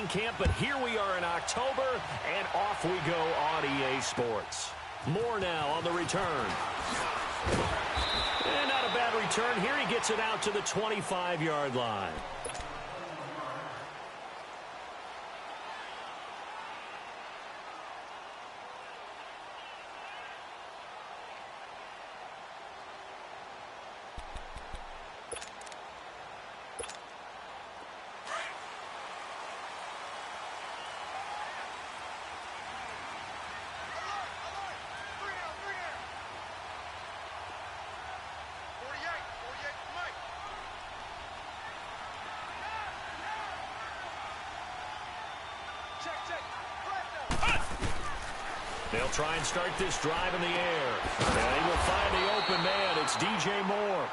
training camp, but here we are in October, and off we go on EA Sports. More now on the return. And not a bad return here. He gets it out to the 25-yard line. They'll try and start this drive in the air. And he will find the open man. It's DJ Moore.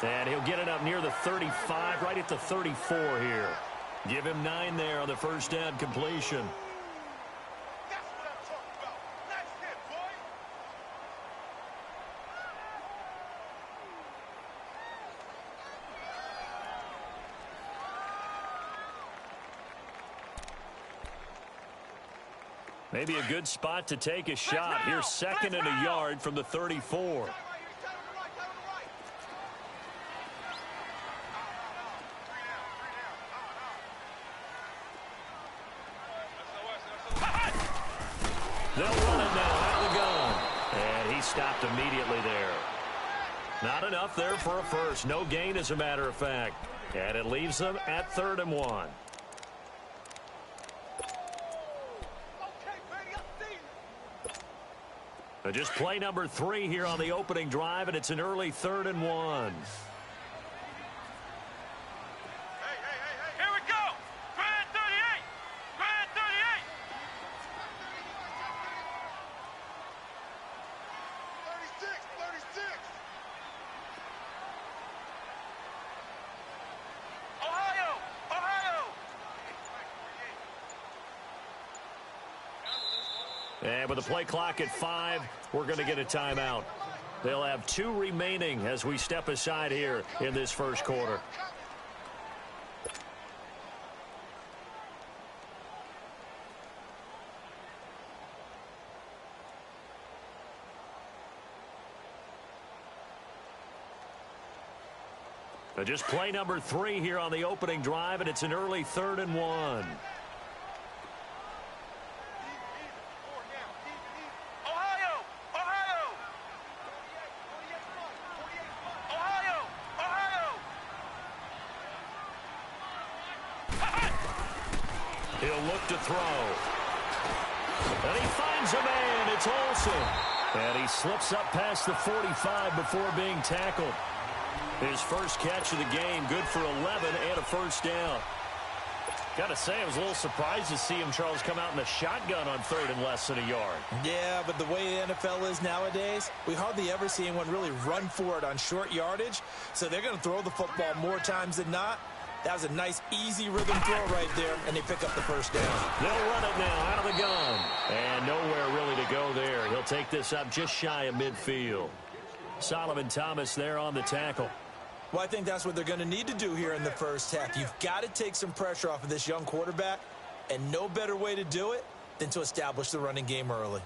And he'll get it up near the 35, right at the 34 here. Give him 9 there on the first down completion. That's what I'm talking about. Nice hit, boy. Maybe a good spot to take a shot. Here's second and a yard from the 34. They'll run it now out of the gun. And he stopped immediately there. Not enough there for a first. No gain, as a matter of fact. And it leaves them at 3rd and 1. Just play number 3 here on the opening drive, and it's an early 3rd and 1. Here we go. Grand 38. Grand 38. 36. 36. Ohio. Ohio. And with the play clock at 5, we're going to get a timeout. They'll have 2 remaining as we step aside here in this first quarter. Just play number 3 here on the opening drive, and it's an early 3rd and 1. He'll look to throw. And he finds a man. It's Olsen. And he slips up past the 45 before being tackled. His first catch of the game, good for 11 and a first down. Got to say, I was a little surprised to see him, Charles, come out in a shotgun on 3rd and less than a yard. Yeah, but the way the NFL is nowadays, we hardly ever see anyone really run for it on short yardage. So they're going to throw the football more times than not. That was a nice, easy rhythm throw right there, and they pick up the first down. They'll run it now out of the gun. And nowhere really to go there. He'll take this up just shy of midfield. Solomon Thomas there on the tackle. Well, I think that's what they're going to need to do here in the first half. You've got to take some pressure off of this young quarterback, and no better way to do it than to establish the running game early.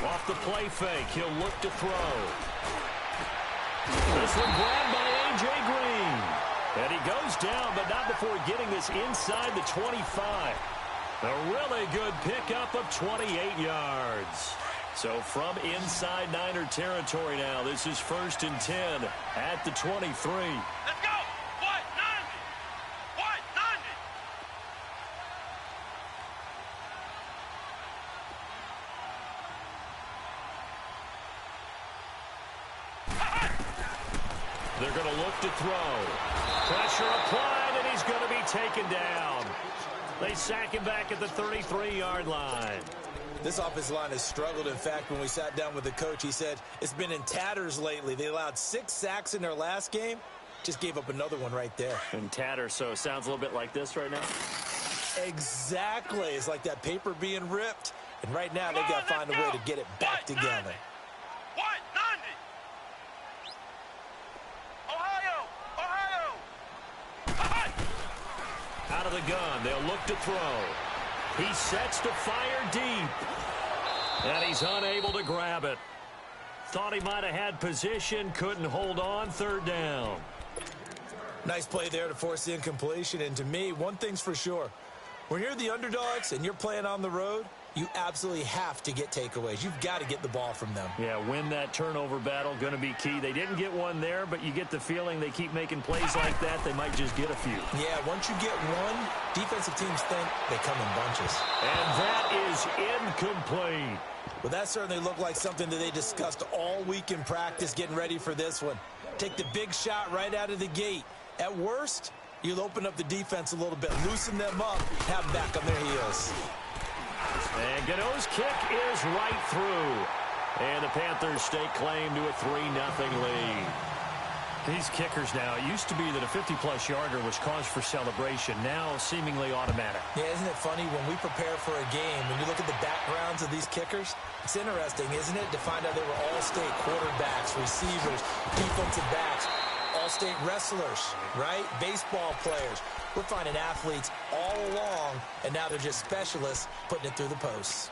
Off the play fake, he'll look to throw. This one grabbed by A.J. Green. And he goes down, but not before getting this inside the 25. A really good pickup of 28 yards. So from inside Niner territory now, this is 1st and 10 at the 23. Let's go. What? 90. What? 90. They're going to look to throw. Pressure applied, and he's going to be taken down. They sack him back at the 33-yard line. This offensive line has struggled. In fact, when we sat down with the coach, he said it's been in tatters lately. They allowed 6 sacks in their last game. Just gave up another one right there. In tatters, so it sounds a little bit like this right now. Exactly. It's like that paper being ripped. And right now, they've got to find a way to get it back together. What? 90. Ohio. Out of the gun, they'll look to throw. He sets to fire deep. And he's unable to grab it. Thought he might have had position, couldn't hold on, third down. Nice play there to force the incompletion. And to me, one thing's for sure. When you're the underdogs and you're playing on the road, you absolutely have to get takeaways. You've got to get the ball from them. Yeah, win that turnover battle, going to be key. They didn't get one there, but you get the feeling they keep making plays like that, they might just get a few. Yeah, once you get one, defensive teams think they come in bunches. And that is incomplete. Well, that certainly looked like something that they discussed all week in practice getting ready for this one. Take the big shot right out of the gate. At worst, you'll open up the defense a little bit, loosen them up, have them back on their heels. And Gano's kick is right through. And the Panthers stake claim to a 3-0 lead. These kickers now, it used to be that a 50-plus yarder was cause for celebration. Now seemingly automatic. Yeah, isn't it funny when we prepare for a game, when you look at the backgrounds of these kickers, it's interesting, isn't it, to find out they were all-state quarterbacks, receivers, defensive backs, all-state wrestlers, right? Baseball players. We're finding athletes all along, and now they're just specialists putting it through the posts.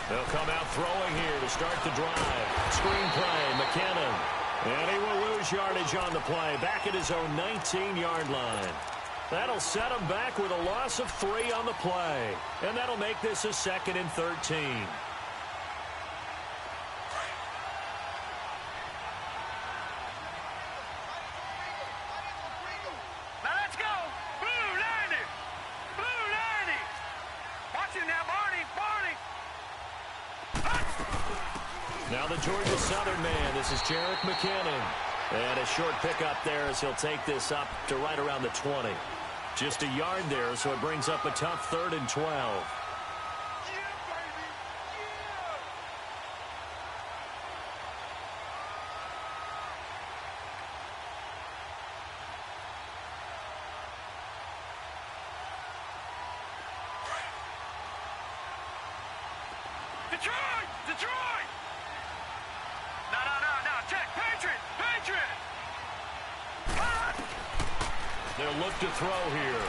They'll come out throwing here to start the drive. Screenplay, McKinnon. And he will lose yardage on the play, back at his own 19-yard line. That'll set him back with a loss of 3 on the play. And that'll make this a 2nd and 13. Now let's go. Blue 90. Blue 90. Watch it now, Barney. Now the Georgia Southern man, this is Jerick McKinnon. And a short pickup there as he'll take this up to right around the 20. Just a yard there, so it brings up a tough 3rd and 12. Detroit! No, check, Patriot! They'll look to throw here.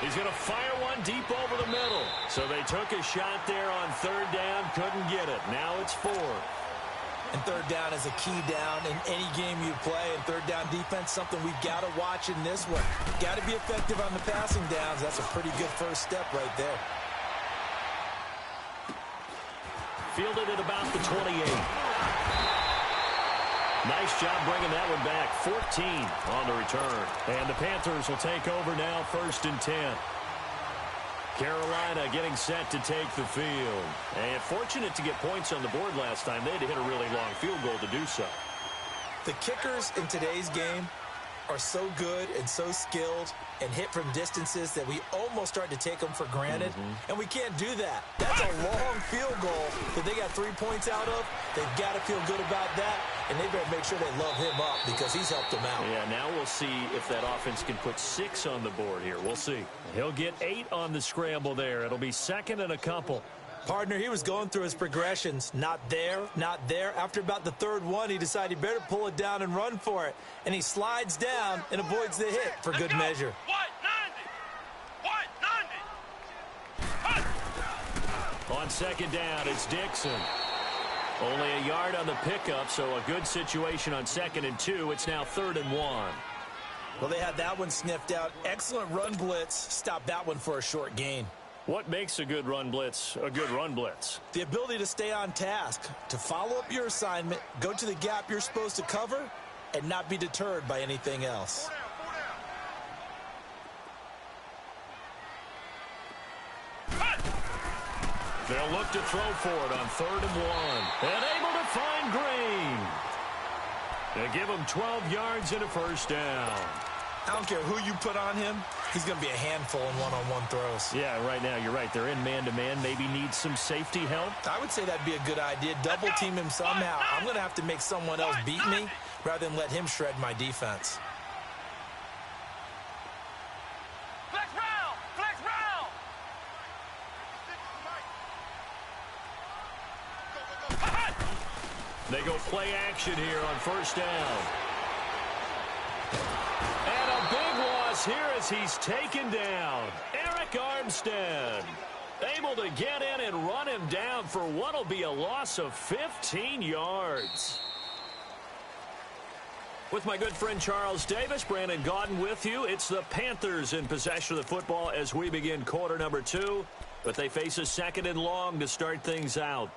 He's going to fire one deep over the middle. So they took a shot there on 3rd down, couldn't get it. Now it's 4th. And 3rd down is a key down in any game you play. And 3rd down defense, something we've got to watch in this one. Got to be effective on the passing downs. That's a pretty good first step right there. Fielded at about the 28. Nice job bringing that one back. 14 on the return. And the Panthers will take over now, 1st and 10. Carolina getting set to take the field. And fortunate to get points on the board last time. They had to hit a really long field goal to do so. The kickers in today's game are so good and so skilled and hit from distances that we almost start to take them for granted. And we can't do that. That's a long field goal that they got 3 points out of. They've got to feel good about that, and they better make sure they love him up because he's helped them out. Yeah, now we'll see if that offense can put 6 on the board here. We'll see. He'll get 8 on the scramble there. It'll be 2nd and a couple. Partner, he was going through his progressions. Not there, not there. After about the 3rd one, he decided he better pull it down and run for it. And he slides down and avoids the hit for good measure. What? 90. On 2nd down, it's Dixon. Only a yard on the pickup, so a good situation on 2nd and 2. It's now 3rd and 1. Well, they had that one sniffed out. Excellent run blitz. Stopped that one for a short gain. What makes a good run blitz a good run blitz? The ability to stay on task, to follow up your assignment, go to the gap you're supposed to cover, and not be deterred by anything else. They'll look to throw for it on 3rd and 1. And able to find Green. They give him 12 yards and a first down. I don't care who you put on him. He's going to be a handful in one-on-one throws. Yeah, right now, you're right. They're in man-to-man. Maybe need some safety help. I would say that'd be a good idea. Double team him somehow. I'm going to have to make someone else beat me rather than let him shred my defense. Flex round! Flex round! They go play action here on first down. And a big loss here as he's taken down. Eric Armstead able to get in and run him down for what will be a loss of 15 yards. With my good friend Charles Davis, Brandon Gaudin with you. It's the Panthers in possession of the football as we begin quarter number 2. But they face a second and long to start things out.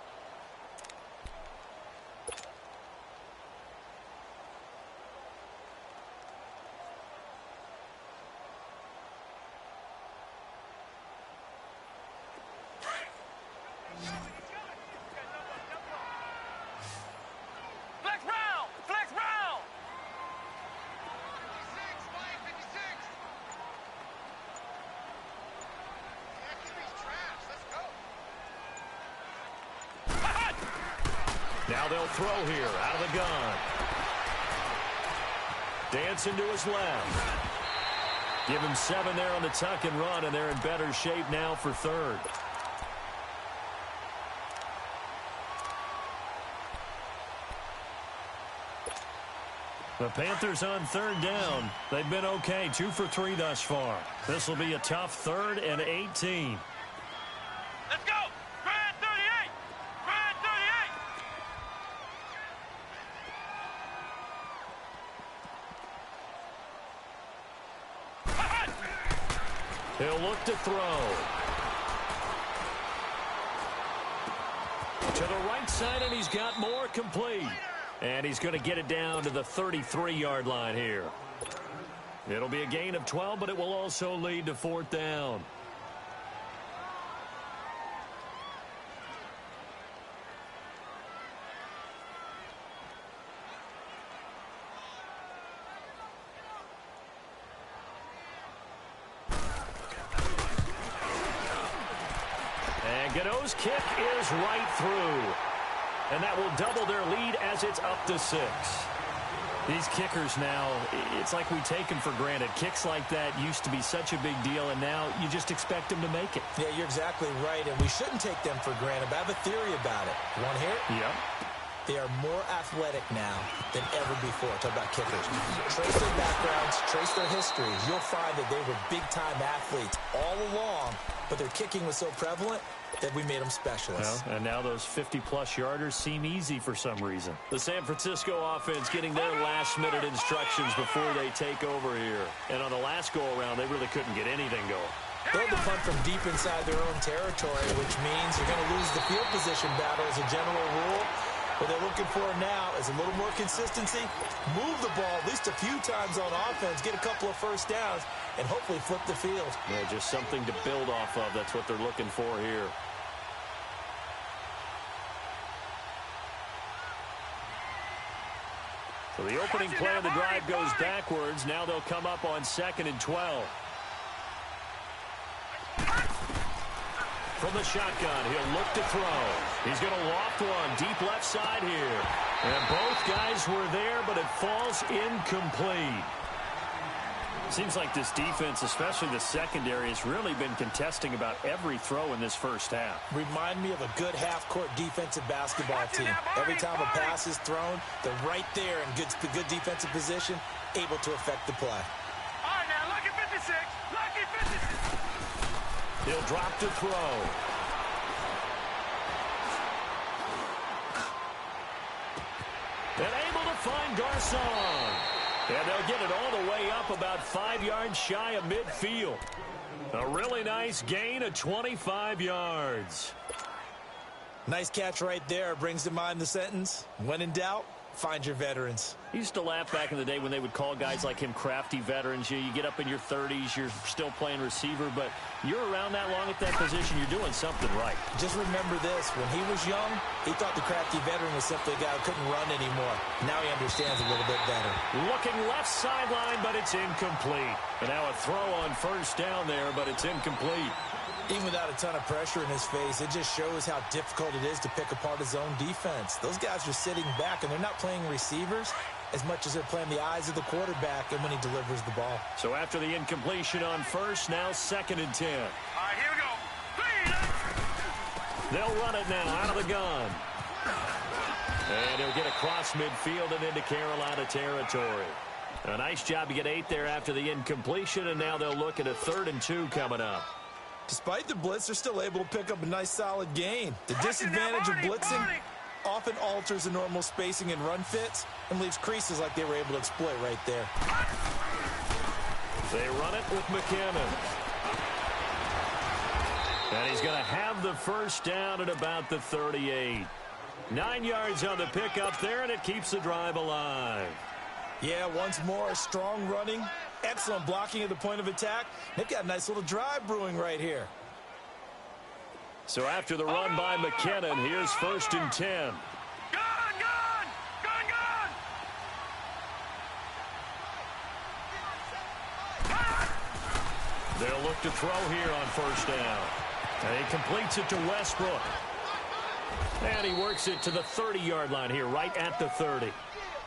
Now they'll throw here out of the gun. Dancing to his left. Give him 7 there on the tuck and run, and they're in better shape now for third. The Panthers on third down. They've been okay, 2 for 3 thus far. This will be a tough 3rd and 18. Let's go! Grand 38! Grand 38! He'll look to throw. To the right side, and he's got more complete. And he's going to get it down to the 33-yard line here. It'll be a gain of 12, but it will also lead to 4th down. And Gano's kick is right through. And that will double their lead as it's up to 6. These kickers now, it's like we take them for granted. Kicks like that used to be such a big deal, and now you just expect them to make it. Yeah, you're exactly right, and we shouldn't take them for granted. But I have a theory about it. You want to hear it? Yep. They are more athletic now than ever before. Talk about kickers. Trace their backgrounds, trace their histories. You'll find that they were big-time athletes all along, but their kicking was so prevalent that we made them specialists. Well, and now those 50-plus yarders seem easy for some reason. The San Francisco offense getting their last-minute instructions before they take over here. And on the last go-around, they really couldn't get anything going. They'll the punt from deep inside their own territory, which means you're going to lose the field position battle as a general rule. What they're looking for now is a little more consistency, move the ball at least a few times on offense, get a couple of first downs, and hopefully flip the field. Yeah, just something to build off of. That's what they're looking for here. So the opening play of the drive goes backwards. Now they'll come up on 2nd and 12. From the shotgun, he'll look to throw. He's going to loft one deep left side here. And both guys were there, but it falls incomplete. Seems like this defense, especially the secondary, has really been contesting about every throw in this first half. Remind me of a good half-court defensive basketball team. Every time a pass is thrown, they're right there in good defensive position, able to affect the play. All right, now, lucky 56. Lucky 56. He'll drop to throw. And able to find Garcon. And they'll get it all the way up about 5 yards shy of midfield. A really nice gain of 25 yards. Nice catch right there. Brings to mind the sentence, when in doubt, Find your veterans. I used to laugh back in the day when they would call guys like him crafty veterans. You get up in your 30s, you're still playing receiver, but you're around that long at that position, you're doing something right. Just remember this. When he was young, he thought the crafty veteran was simply a guy who couldn't run anymore. Now he understands a little bit better. Looking left sideline, but it's incomplete. And now a throw on first down there, but it's incomplete. Even without a ton of pressure in his face, it just shows how difficult it is to pick apart his own defense. Those guys are sitting back, and they're not playing receivers as much as they're playing the eyes of the quarterback and when he delivers the ball. So after the incompletion on first, now 2nd and 10. All right, here we go. They'll run it now out of the gun. And he'll get across midfield and into Carolina territory. A nice job to get 8 there after the incompletion, and now they'll look at a 3rd and 2 coming up. Despite the blitz, they're still able to pick up a nice solid gain. The disadvantage of blitzing often alters the normal spacing and run fits and leaves creases like they were able to exploit right there. They run it with McKinnon. And he's going to have the first down at about the 38. 9 yards on the pickup there, and it keeps the drive alive. Yeah, once more, strong running, excellent blocking at the point of attack. They've got a nice little drive brewing right here. So after the run by McKinnon, here's 1st and 10. Gun! They'll look to throw here on first down. And he completes it to Westbrook. And he works it to the 30-yard line here, right at the 30.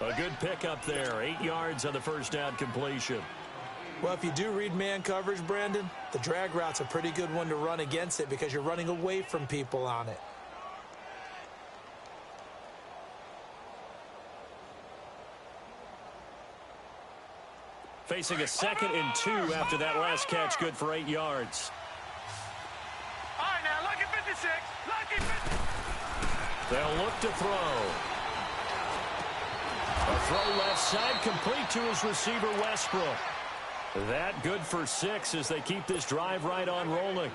A good pickup there, 8 yards on the first down completion. Well, if you do read man coverage, Brandon, the drag route's a pretty good one to run against it because you're running away from people on it. Facing a 2nd and 2 after that last catch, good for 8 yards. All right, now, lucky 56. Lucky 56. They'll look to throw. A throw left side, complete to his receiver, Westbrook. That good for 6 as they keep this drive right on rolling.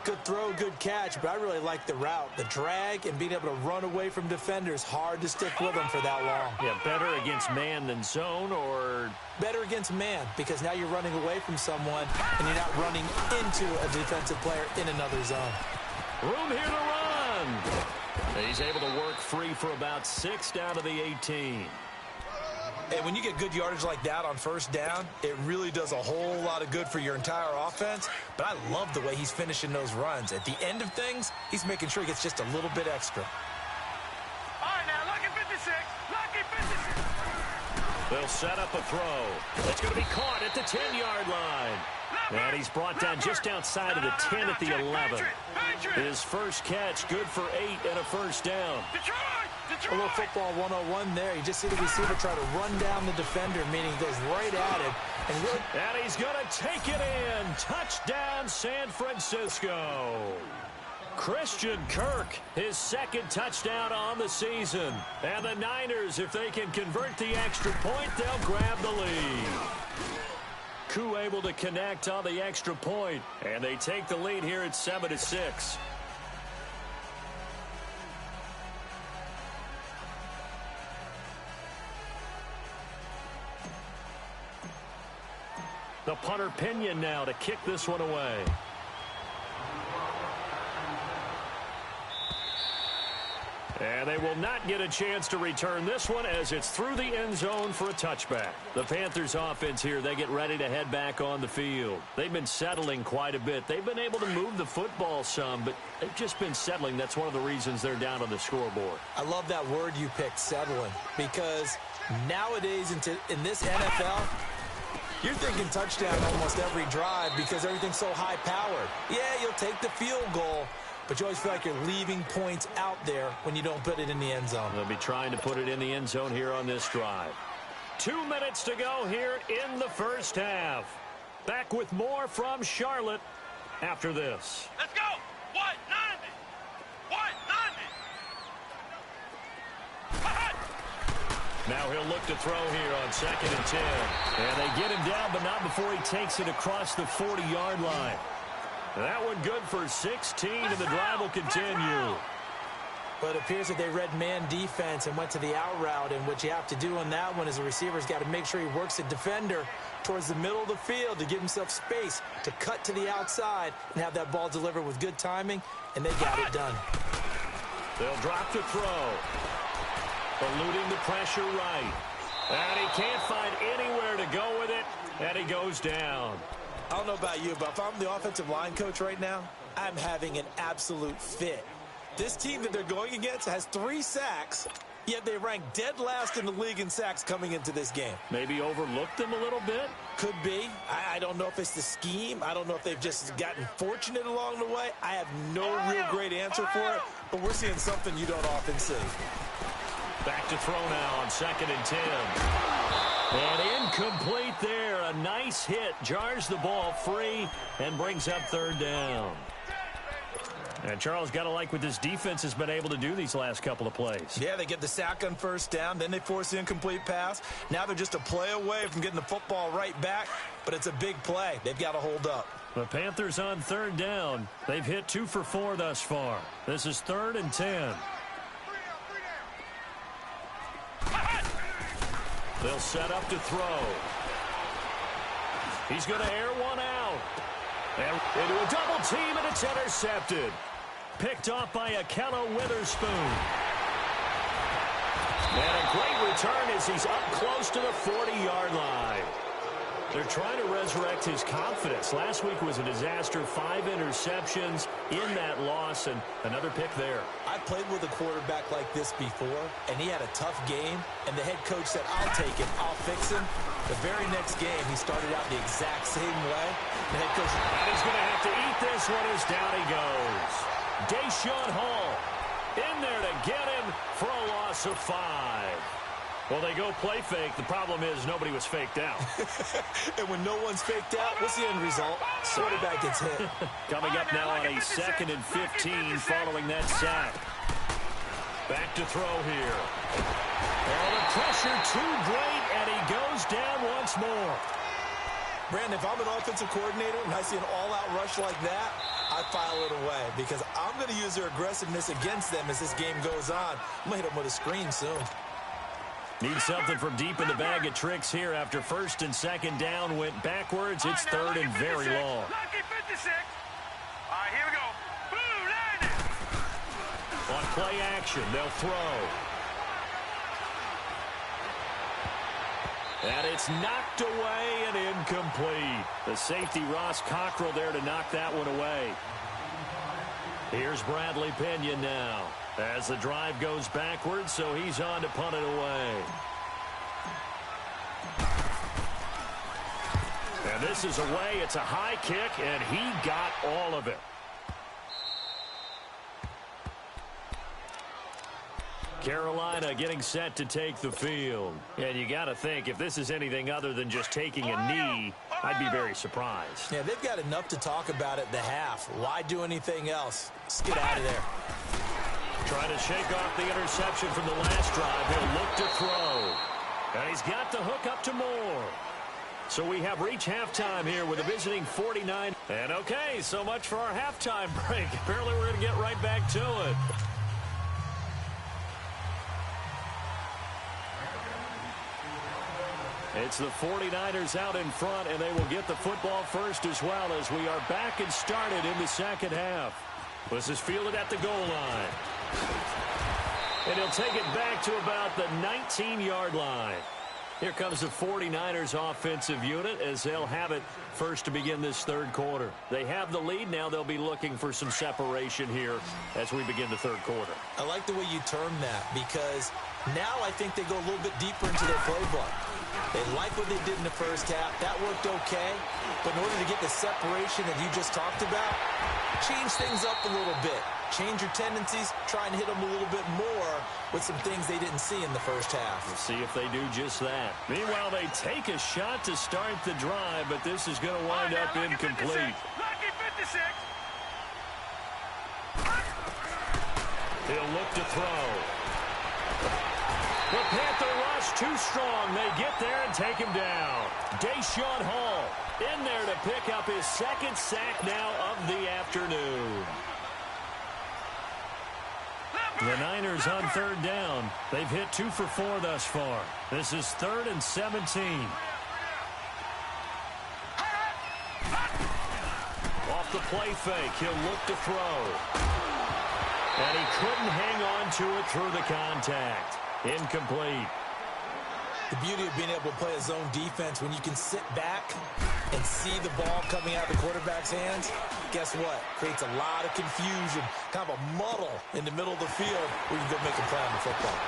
Good throw, good catch, but I really like the route. The drag and being able to run away from defenders, hard to stick with them for that long. Yeah, better against man than zone, or... Better against man, because now you're running away from someone and you're not running into a defensive player in another zone. Room here to run. He's able to work free for about 6 down to the 18. And when you get good yardage like that on first down, it really does a whole lot of good for your entire offense. But I love the way he's finishing those runs. At the end of things, he's making sure he gets just a little bit extra. All right, now, lucky 56. Lucky 56. They'll set up a throw. It's going to be caught at the 10-yard line. And he's brought down just outside of the 10 at the 11. His first catch, good for 8 and a first down. A little football 101 there. You just see the receiver try to run down the defender, meaning he goes right at him. And he's going to take it in. Touchdown, San Francisco. Christian Kirk, his 2nd touchdown on the season. And the Niners, if they can convert the extra point, they'll grab the lead. Koo able to connect on the extra point, and they take the lead here at 7-6. The punter Pinion now to kick this one away. And they will not get a chance to return this one as it's through the end zone for a touchback. The Panthers offense here, they get ready to head back on the field. They've been settling quite a bit. They've been able to move the football some, but they've just been settling. That's one of the reasons they're down on the scoreboard. I love that word you picked, settling, because nowadays in this NFL, you're thinking touchdown almost every drive because everything's so high-powered. Yeah, you'll take the field goal, but you always feel like you're leaving points out there when you don't put it in the end zone. They'll be trying to put it in the end zone here on this drive. 2 minutes to go here in the first half. Back with more from Charlotte after this. Let's go. 190. 190. Now he'll look to throw here on 2nd and 10. And they get him down, but not before he takes it across the 40-yard line. That one good for 16, and the drive will continue. But it appears that they read man defense and went to the out route. And what you have to do on that one is the receiver's got to make sure he works the defender towards the middle of the field to give himself space to cut to the outside and have that ball delivered with good timing, and they got it done. They'll drop the throw. Eluding the pressure right. And he can't find anywhere to go with it, and he goes down. I don't know about you, but if I'm the offensive line coach right now, I'm having an absolute fit. This team that they're going against has 3 sacks, yet they rank dead last in the league in sacks coming into this game. Maybe overlooked them a little bit? Could be. I don't know if it's the scheme. I don't know if they've just gotten fortunate along the way. I have no real great answer for it, but we're seeing something you don't often see. Back to throw now on 2nd and 10. And incomplete there. A nice hit. Jars the ball free and brings up 3rd down. And Charles, got to like what this defense has been able to do these last couple of plays. Yeah, they get the sack on 1st down, then they force the incomplete pass. Now they're just a play away from getting the football right back, but it's a big play. They've got to hold up. The Panthers on 3rd down. They've hit 2 for 4 thus far. This is 3rd and 10. They'll set up to throw. He's going to air one out. And into a double team, and it's intercepted. Picked off by Ahkello Witherspoon. And a great return as he's up close to the 40-yard line. They're trying to resurrect his confidence. Last week was a disaster. 5 interceptions in that loss, and another pick there. I played with a quarterback like this before, and he had a tough game, and the head coach said, I'll take him, I'll fix him. The very next game, he started out the exact same way. The head coach, and he's going to have to eat this one as down he goes. Deshaun Hall in there to get him for a loss of 5. Well, they go play fake. The problem is nobody was faked out. And when no one's faked out, what's the end result? Quarterback gets hit. Coming up now on a 2nd and 15 following that sack. Back to throw here. And the pressure too great, and he goes down once more. Brandon, if I'm an offensive coordinator and I see an all-out rush like that, I file it away because I'm going to use their aggressiveness against them as this game goes on. I'm going to hit them with a screen soon. Need something from deep in the bag of tricks here after 1st and 2nd down went backwards. It's 3rd and very long. Lucky 56. All right, here we go. Blue line it. On play action, they'll throw. And it's knocked away and incomplete. The safety, Ross Cockrell, there to knock that one away. Here's Bradley Pena now as the drive goes backwards, so he's on to punt it away. And this is away. It's a high kick, and he got all of it. Carolina getting set to take the field. And you got to think, if this is anything other than just taking a knee, I'd be very surprised. Yeah, they've got enough to talk about at the half. Why do anything else? Let's get out of there. Trying to shake off the interception from the last drive. He'll look to throw. And he's got the hook up to Moore. So we have reached halftime here with a visiting 49. And okay, so much for our halftime break. Apparently we're going to get right back to it. It's the 49ers out in front, and they will get the football first as well as we are back and started in the 2nd half. This is fielded at the goal line. And he'll take it back to about the 19-yard line. Here comes the 49ers offensive unit as they'll have it first to begin this 3rd quarter. They have the lead. Now they'll be looking for some separation here as we begin the 3rd quarter. I like the way you term that because now I think they go a little bit deeper into their playbook. They like what they did in the 1st half. That worked okay. But in order to get the separation that you just talked about, change things up a little bit. Change your tendencies. Try and hit them a little bit more with some things they didn't see in the 1st half. We'll see if they do just that. Meanwhile, they take a shot to start the drive, but this is going to wind up incomplete. Lucky 56. He'll look to throw. The Panther rush too strong. They get there and take him down. Deshaun Hall in there to pick up his 2nd sack now of the afternoon. The Niners on third down. They've hit 2 for 4 thus far. This is 3rd and 17. Off the play fake, he'll look to throw. And he couldn't hang on to it through the contact. Incomplete. The beauty of being able to play a zone defense when you can sit back and see the ball coming out of the quarterback's hands, guess what? Creates a lot of confusion, kind of a muddle in the middle of the field where you can go make a play on the football.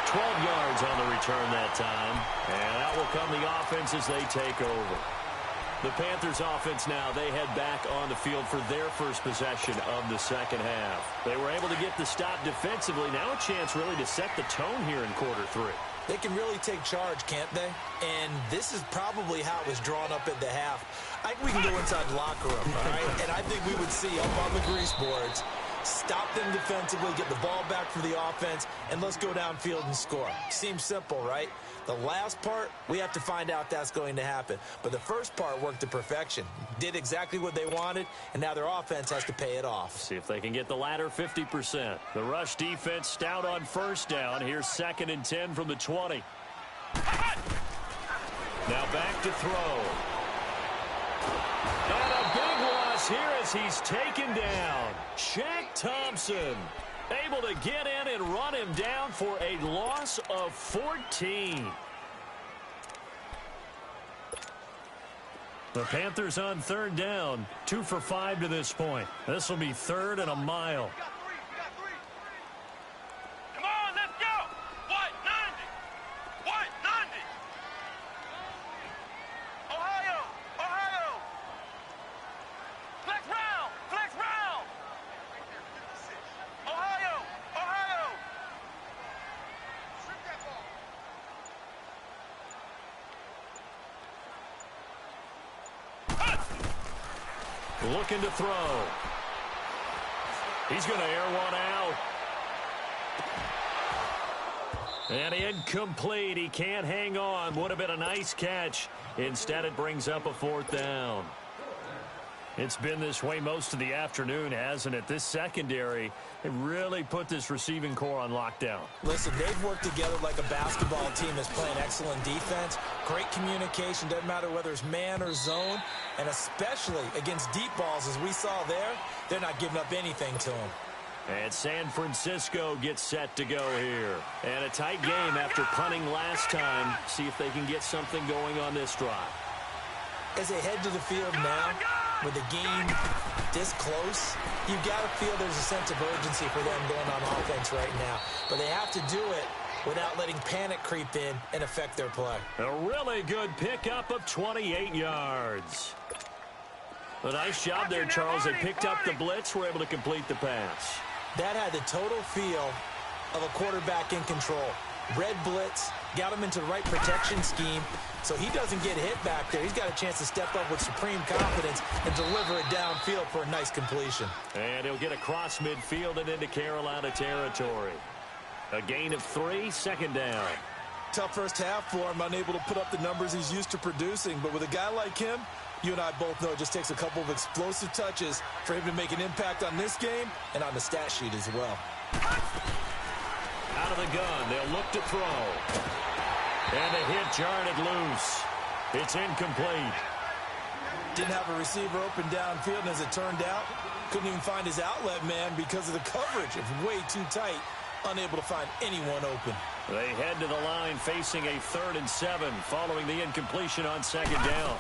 12 yards on the return that time, and out will come the offense as they take over. The Panthers offense now, they head back on the field for their first possession of the second half. They were able to get the stop defensively. Now a chance really to set the tone here in quarter 3. They can really take charge, can't they? And this is probably how it was drawn up at the half. I think we can go inside the locker room, all right? And I think we would see up on the grease boards, stop them defensively, get the ball back for the offense, and let's go downfield and score. Seems simple, right? The last part, we have to find out that's going to happen. But the first part worked to perfection. Did exactly what they wanted, and now their offense has to pay it off. See if they can get the latter 50%. The rush defense stout on first down. Here's 2nd and 10 from the 20. Now back to throw. And a big loss here as he's taken down. Shaq Thompson able to get in and run him down for a loss of 14. The Panthers on third down, 2 for 5 to this point. This will be 3rd and a mile. Come on, let's go. What? 90. What? 90. Ohio. Ohio. Flex round. Flex round. Ohio. Ohio. Strip that ball. Looking to throw. He's going to air one out. And incomplete. He can't hang on. Would have been a nice catch. Instead, it brings up a 4th down. It's been this way most of the afternoon, hasn't it? This secondary, it really put this receiving core on lockdown. Listen, they've worked together like a basketball team that's playing excellent defense. Great communication, doesn't matter whether it's man or zone. And especially against deep balls, as we saw there, they're not giving up anything to them. And San Francisco gets set to go here. And a tight game after punting last time. See if they can get something going on this drive. As they head to the field now, with the game this close, you've got to feel there's a sense of urgency for them going on offense right now. But they have to do it without letting panic creep in and affect their play. A really good pickup of 28 yards. A nice job there, Charles. They picked up the blitz, were able to complete the pass. That had the total feel of a quarterback in control. Red blitz, got him into the right protection scheme, so he doesn't get hit back there. He's got a chance to step up with supreme confidence and deliver it downfield for a nice completion. And he'll get across midfield and into Carolina territory. A gain of 3, 2nd down. Tough first half for him, unable to put up the numbers he's used to producing. But with a guy like him, you and I both know it just takes a couple of explosive touches for him to make an impact on this game and on the stat sheet as well. Out of the gun, they'll look to throw. And a hit jarred it loose. It's incomplete. Didn't have a receiver open downfield, and as it turned out, couldn't even find his outlet man because of the coverage. It was way too tight, unable to find anyone open. They head to the line facing a 3rd and 7 following the incompletion on 2nd down.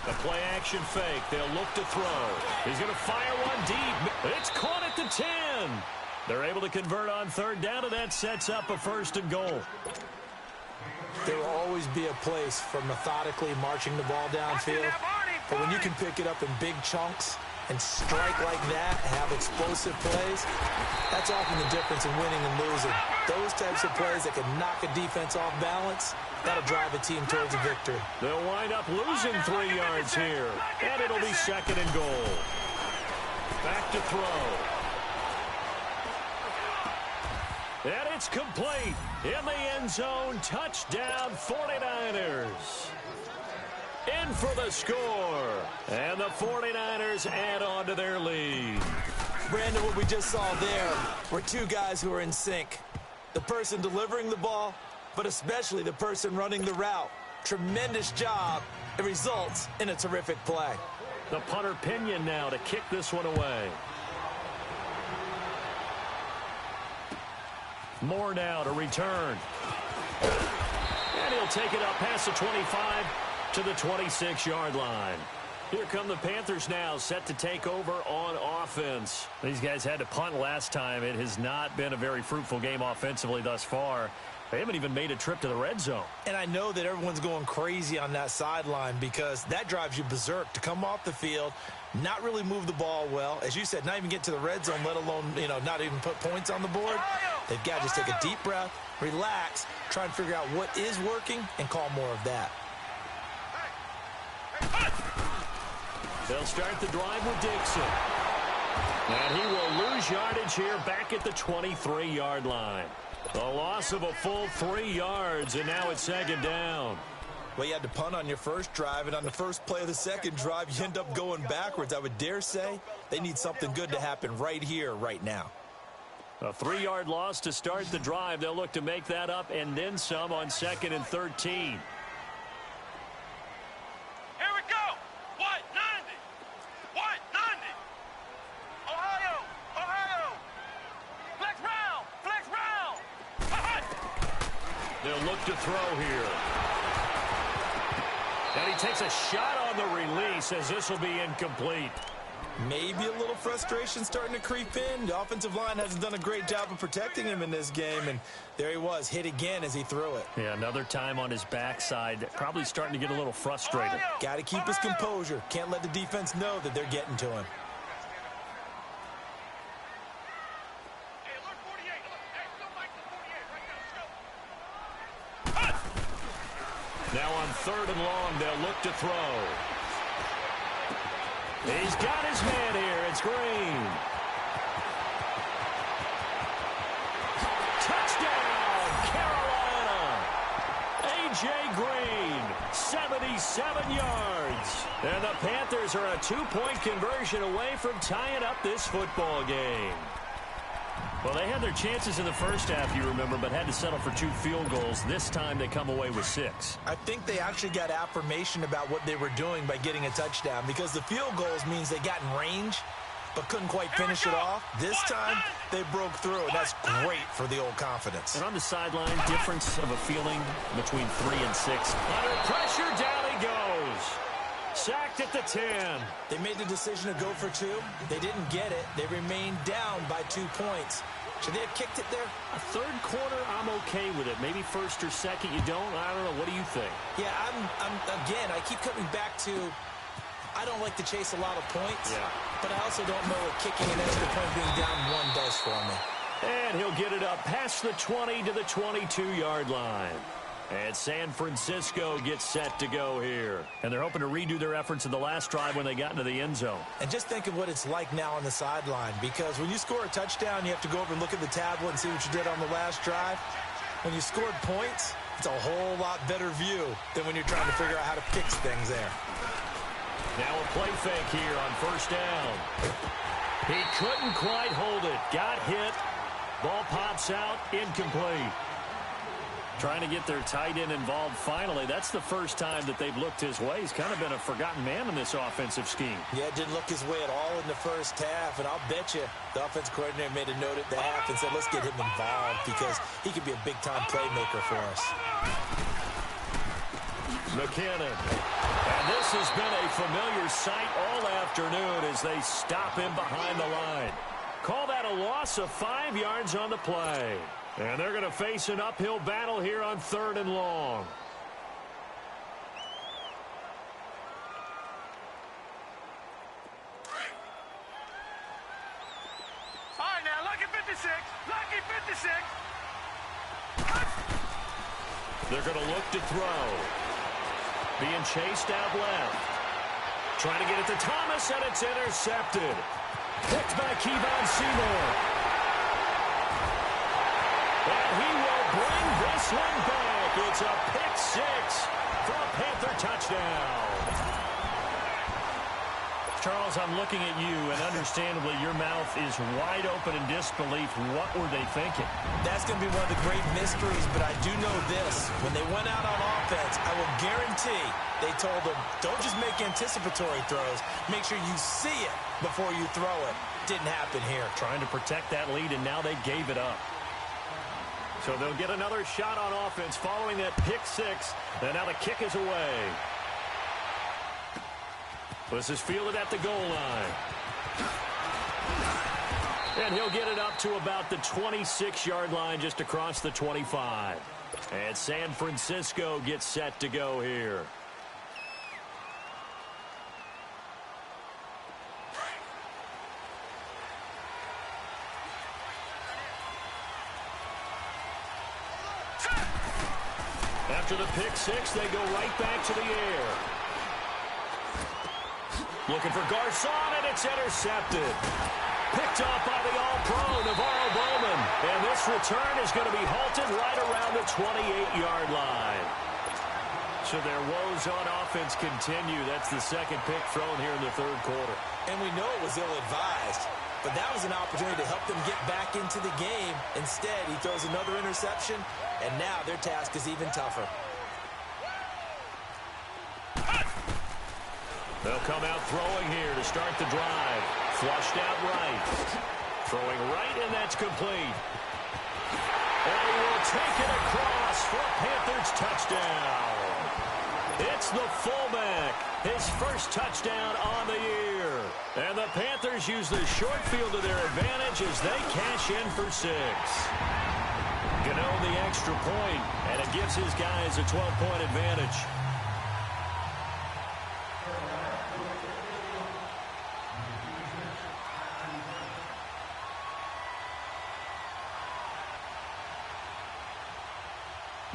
A play-action fake. They'll look to throw. He's going to fire one deep. It's caught at the 10. They're able to convert on 3rd down, and that sets up a 1st and goal. There will always be a place for methodically marching the ball downfield. But when you can pick it up in big chunks and strike like that, have explosive plays, that's often the difference in winning and losing. Those types of plays that can knock a defense off balance, that'll drive a team towards a victory. They'll wind up losing 3 yards here, and it'll be 2nd and goal. Back to throw. And it's complete. In the end zone, touchdown 49ers. In for the score. And the 49ers add on to their lead. Brandon, what we just saw there were two guys who are in sync. The person delivering the ball, but especially the person running the route. Tremendous job. It results in a terrific play. The punter Pinion now to kick this one away. Moore now to return. And he'll take it up past the 25 to the 26-yard line. Here come the Panthers now, set to take over on offense. These guys had to punt last time. It has not been a very fruitful game offensively thus far. They haven't even made a trip to the red zone. And I know that everyone's going crazy on that sideline because that drives you berserk to come off the field, not really move the ball well. As you said, not even get to the red zone, let alone, not even put points on the board. They've got to just take a deep breath, relax, try and figure out what is working, and call more of that. They'll start the drive with Dixon. And he will lose yardage here back at the 23-yard line. The loss of a full 3 yards, and now it's second down. Well, you had to punt on your first drive, and on the first play of the second drive, you end up going backwards. I would dare say they need something good to happen right here, right now. A 3-yard loss to start the drive. They'll look to make that up and then some on 2nd and 13. They'll look to throw here. And he takes a shot on the release as this will be incomplete. Maybe a little frustration starting to creep in. The offensive line hasn't done a great job of protecting him in this game, and there he was, hit again as he threw it. Yeah, another time on his backside, probably starting to get a little frustrated. Got to keep his composure. Can't let the defense know that they're getting to him. Now on 3rd and long, they'll look to throw. He's got his man here. It's Green. Touchdown, Carolina. A.J. Green, 77 yards. And the Panthers are a 2-point conversion away from tying up this football game. Well, they had their chances in the first half, you remember, but had to settle for 2 field goals. This time they come away with 6. I think they actually got affirmation about what they were doing by getting a touchdown because the field goals means they got in range but couldn't quite finish it off. This time, they broke through, and that's great for the old confidence. And on the sideline, difference of a feeling between 3 and 6. Under pressure, down he goes. Sacked at the 10. They made the decision to go for 2. They didn't get it. They remained down by 2 points. Should they have kicked it there? A 3rd quarter, I'm okay with it. Maybe 1st or 2nd, you don't. I don't know. What do you think? Yeah, again, I keep coming back to I don't like to chase a lot of points, but I also don't know what kicking an extra point being down 1 does for me. And he'll get it up past the 20 to the 22-yard line. And San Francisco gets set to go here. And they're hoping to redo their efforts in the last drive when they got into the end zone. And just think of what it's like now on the sideline, because when you score a touchdown, you have to go over and look at the tablet and see what you did on the last drive. When you scored points, it's a whole lot better view than when you're trying to figure out how to fix things there. Now a play fake here on 1st down. He couldn't quite hold it. Got hit. Ball pops out. Incomplete. Trying to get their tight end involved finally. That's the first time that they've looked his way. He's kind of been a forgotten man in this offensive scheme. Yeah, didn't look his way at all in the first half, and I'll bet you the offense coordinator made a note at the half and said, let's get him involved because he could be a big-time playmaker for us. McKinnon. And this has been a familiar sight all afternoon as they stop him behind the line. Call that a loss of 5 yards on the play. And they're going to face an uphill battle here on 3rd and long. All right, now, lucky 56. Lucky 56. They're going to look to throw. Being chased out left. Trying to get it to Thomas, and it's intercepted. Picked by Kevon Seymour. And he will bring this one back. It's a pick 6 for a Panther touchdown. Charles, I'm looking at you, and understandably, your mouth is wide open in disbelief. What were they thinking? That's going to be one of the great mysteries, but I do know this. When they went out on offense, I will guarantee they told them, don't just make anticipatory throws. Make sure you see it before you throw it. Didn't happen here. Trying to protect that lead, and now they gave it up. So they'll get another shot on offense following that pick six, and now the kick is away. This is fielded at the goal line. And he'll get it up to about the 26-yard line, just across the 25. And San Francisco gets set to go here. After the pick six, they go right back to the air. Looking for Garcon, and it's intercepted. Picked off by the All-Pro, Navarro Bowman. And this return is going to be halted right around the 28-yard line. So their woes on offense continue. That's the second pick thrown here in the third quarter. And we know it was ill-advised, but that was an opportunity to help them get back into the game. Instead, he throws another interception, and now their task is even tougher. They'll come out throwing here to start the drive. Flushed out right. Throwing right, and that's complete. And he will take it across for a Panthers touchdown. It's the fullback. His first touchdown on the year. And the Panthers use the short field to their advantage as they cash in for 6. Gano the extra point, and it gives his guys a 12-point advantage.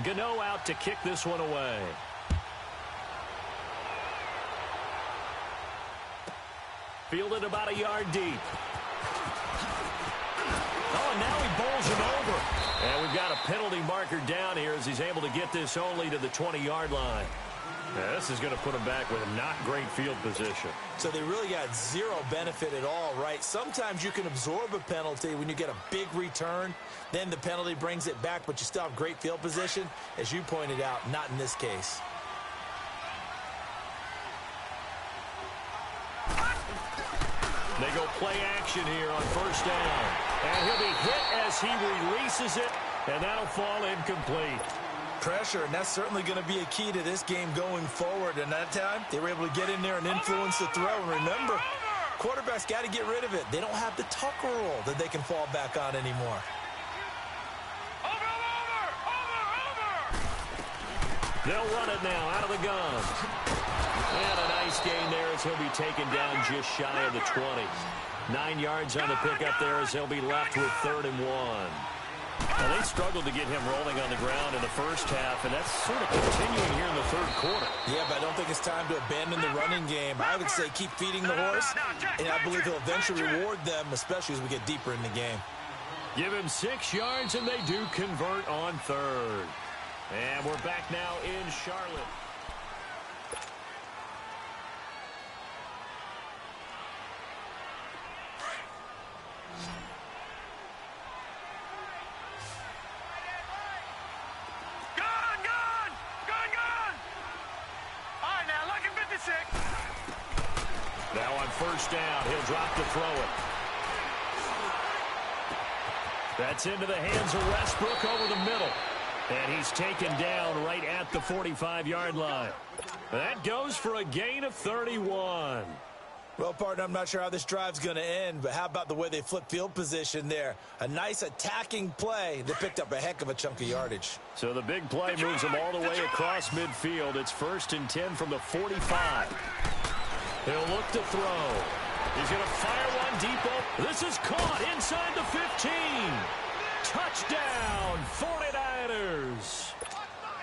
Gano out to kick this one away. Fielded about a yard deep. Oh, and now he bowls him over. And we've got a penalty marker down here as he's able to get this only to the 20-yard line. Now, this is going to put him back with a not great field position. So they really got zero benefit at all, right? Sometimes you can absorb a penalty when you get a big return. Then the penalty brings it back, but you still have great field position. As you pointed out, not in this case. They go play action here on first down. And he'll be hit as he releases it, and that'll fall incomplete. Pressure, and that's certainly going to be a key to this game going forward. And that time, they were able to get in there and influence the throw. And remember, quarterbacks got to get rid of it. They don't have the Tucker rule that they can fall back on anymore. They'll run it now out of the gun. And a nice gain there as he'll be taken down just shy of the 20. 9 yards on the pickup there as he'll be left with 3rd and 1. Well, they struggled to get him rolling on the ground in the first half, and that's sort of continuing here in the third quarter. Yeah, but I don't think it's time to abandon the running game. I would say keep feeding the horse, and I believe he'll eventually reward them, especially as we get deeper in the game. Give him 6 yards, and they do convert on 3rd. And we're back now in Charlotte. Now on first down, he'll drop to throw it. That's into the hands of Westbrook over the middle. And he's taken down right at the 45-yard line. That goes for a gain of 31. Well, partner, I'm not sure how this drive's going to end, but how about the way they flip field position there? A nice attacking play that picked up a heck of a chunk of yardage. So the big play moves them all the way across midfield. It's 1st and 10 from the 45. He'll look to throw. He's going to fire one deep. This is caught inside the 15. Touchdown, 49ers.